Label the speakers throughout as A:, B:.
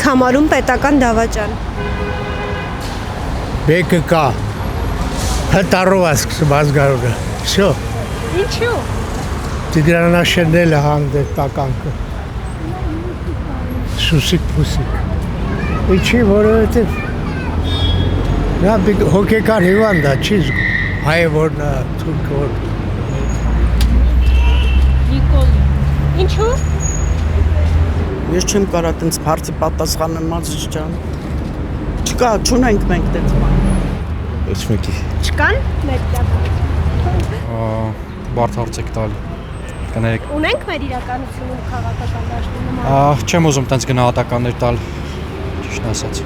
A: եք համարում պետական դավաճան։
B: ԲԿԿ հտարով ասկսում ազգարողը։ Շո։
A: Ինչու։
B: Տիգրանաշենելը հանդեպ տականքը։ Սուսիկ պուսիկ։ Ինչի, որովհետև նա հոգեկան հիվանդ է, չի զգում։ Հայ որն է, թուրք որ։
A: Նիկոլի։ Ինչու։
C: Ես չեմ կարա տենց բարձի պատասխանեմ մազիչ ջան։ Չկա, չունենք մենք տենց բան։
D: Ոչ մեկի։
A: Չկան մեր դավաճան։
D: Բարդ հարց եք տալի։ Կներեք։
A: Ունենք մեր իրականությունում քաղաքական դաշտում նման։
D: Չեմ ուզում տենց գնահատականներ տալ։ Ճիշտ ասած։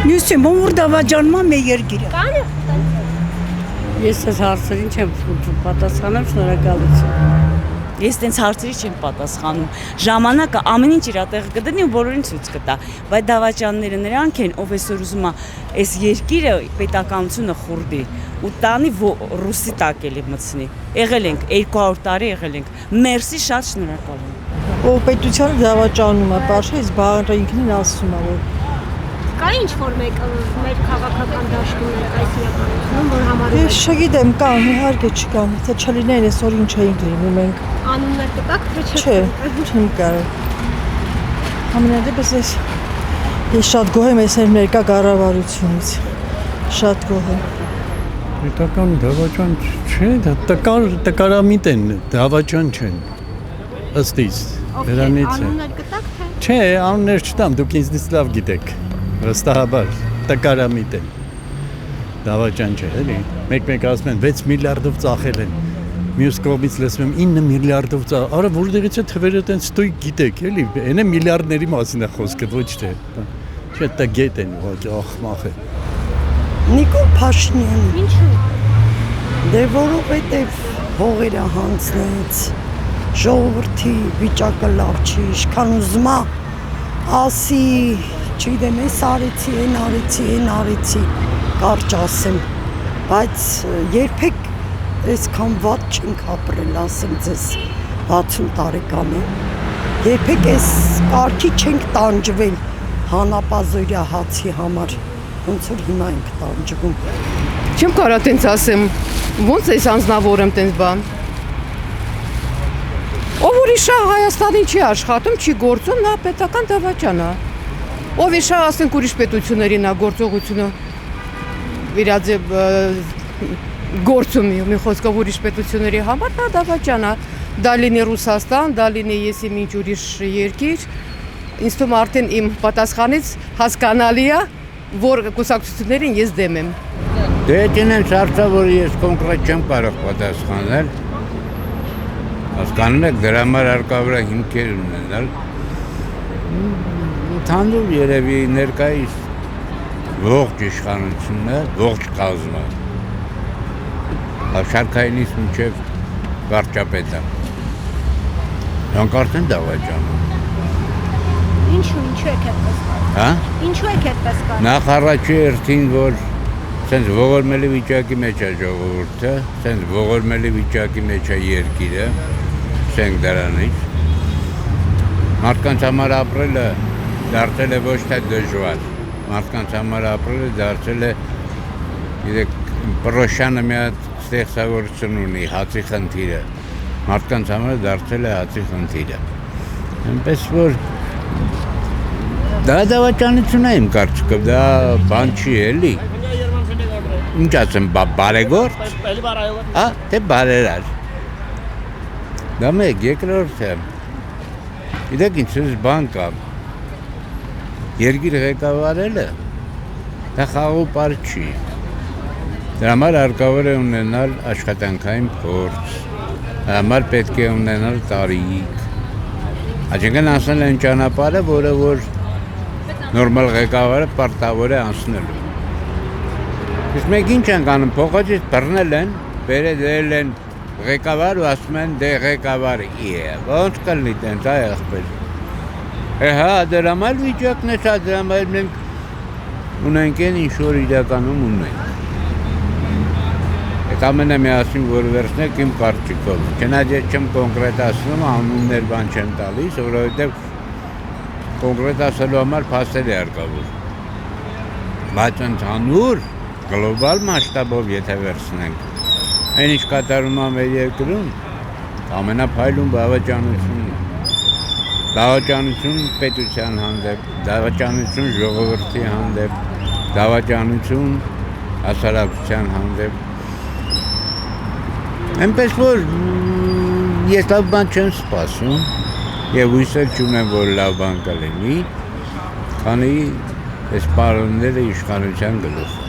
E: Մյուս չեմ, որ դավաճանմա մեր երկիրը։
A: Կան
E: Ես այս հարցերին չեմ պատասխանում, շնորհակալություն։
F: Ես տենց հարցերի չեմ պատասխանում։ Ժամանակը ամեն ինչ իր տեղ կդնի ու բոլորին ցույց կտա։ Բայց դավաճանները նրանք են, ով այսօր ուզում է այս երկիրը պետականությունը խուրդի ու տանի ռուսի տակ էլի մտցնի։ Եղել ենք 200 տարի եղել ենք։ Մերսի, շատ շնորհակալ եմ։
G: Ով պետությանը դավաճանում է, բարձր բանը ինքնին ասում է, որ
A: Կա ինչ-որ մեկ մեր քաղաքական դաշտում այս իրականությունում, որ համարում
G: ես չգիտեմ, կան, իհարկե չկան, թե չլինեն այսօր ինչ էինք լինում մենք։
A: անուններ կտակ, թե
G: Չէ, չեմ կարող։ Ամենադեպս ես շատ գոհ եմ այս ներկա կառավարությունից։ Շատ գոհ եմ։
B: Պետական դավաճան չէ, տկարամիտ են, դավաճան չեն։ Ըստ իս, դրանից է։
A: Անուններ կտակ, թե
B: Չէ, անուններ չտամ, դուք ինձնից լավ գիտեք։ Վստահաբար, տկարամիտ են։ Դավաճան չէ, էլի։ Մեկ-մեկ ասում են 6 միլիարդով ծախել են։ Մյուս կողմից լսում եմ 9 միլիարդով ծախել։ Արա որտեղից է թվերը տենց ստույգ գիտեք, էլի։ Այնը միլիարդների մասին է խոսքը, ոչ թե։ Չէ, տգետ են, ուղղակի ախմախ է։
C: Նիկոլ Փաշինյան։
A: ինչու։
C: Դե որովհետև հողերը հանձնեց, ժողովրդի վիճակը լավ չի, ինչքան ուզում է ասի, չգիտեմ, ես արեցի, այն արեցի, կարճ ասեմ, բայց երբեք այսքան վատ չենք ապրել, ասեմ ձեզ, 60 տարեկան եմ, երբեք այս կարգի չենք տանջվել հանապազորյա հացի համար, ոնց որ հիմա ենք տանջվում։
H: Չեմ կարա տենց ասեմ, ոնց ես անձնավորեմ տենց բան։ Ով որ իշա Հայաստանին չի աշխատում, չի գործում, նա պետական դավաճան է։ Ով իշա ասենք ուրիշ պետություններին է գործողությունը իրաձև գործում մի խոսքով ուրիշ պետությունների համար, նա դավաճան է։ Դա լինի Ռուսաստան, դա լինի եսի ինչ ուրիշ երկիր։ Ինձ թվում արդեն իմ պատասխանից հասկանալի է, որ կուսակցություններին ես դեմ եմ։
I: Դե դինեն հարցը, որ ես կոնկրետ չեմ կարող պատասխանել։ Հասկանում եք, դրա համար հարկավոր է հիմքեր ունենալ։ Ընդհանուր երևի ներկայիս ողջ իշխանությունը, ողջ կազմը, շարքայինից մինչև վարչապետը։ Նրանք արդեն դավաճանում։
A: Ինչու եք այդպես կարծում։
I: Հա?
A: Ինչու եք այդպես կարծում։
I: Նախ առաջի հերթին, որ սենց ողորմելի վիճակի մեջ է ժողովուրդը, սենց ողորմելի վիճակի մեջ է երկիրը, սենք դրանից։ Մարդկանց համար ապրելը դարձել է ոչ թե դժվար, մարդկանց համար ապրելը դարձել է, գիտեք, Պրոշյանը մի հատ ստեղծագործություն ունի, հացի խնդիրը, մարդկանց համար դարձել է հացի խնդիրը։ Այնպես որ դա դավաճանություն է իմ կարծիքով, դա բան չի էլի։ Ինչ ասեմ, բարեգործ։ Հա, թե բարերար։ Դա մեկ, երկրորդը։ Գիտեք ինչ բան կա։ Երկիր ղեկավարելը դա խաղու պարկ չի։ Դրա համար հարկավոր է ունենալ աշխատանքային փորձ, դրա համար պետք է ունենալ տարիք։ Այսինքն անցնել են ճանապարհը, որը որ նորմալ ղեկավարը պարտավոր է անցնելու։ Իսկ մենք ինչ ենք անում, փողոցից բռնել են, բերել են ղեկավար ու ասում են դե ղեկավարը է, ոնց կլինի տենց այ ախպեր։ Հա, դրա համար վիճակն է, դրա համար մենք ունենք են ինչ-որ իրականում ունենք։ Այդ ամենը միասին որ վերցնեք իմ կարծիքով։ Չնայած չեմ կոնկրետ ասում, անուններ բան չեմ տալիս, որովհետև կոնկրետ ասելու համար փաստեր է հարկավոր։ Բայց ընդհանուր գլոբալ մասշտաբով եթե վերցնենք, այն ինչ կատարում է մեր երկրում, ամենափայլուն բավականությունն է։ Դավաճանություն պետության հանդեպ, դավաճանություն ժողովրդի հանդեպ, դավաճանություն հասարակության հանդեպ։ Այնպես որ ես լավ բան չեմ սպասում եւ հույս չունեմ, որ լավ բան կլինի, քանի այս պարոնները իշխանության գլուխ։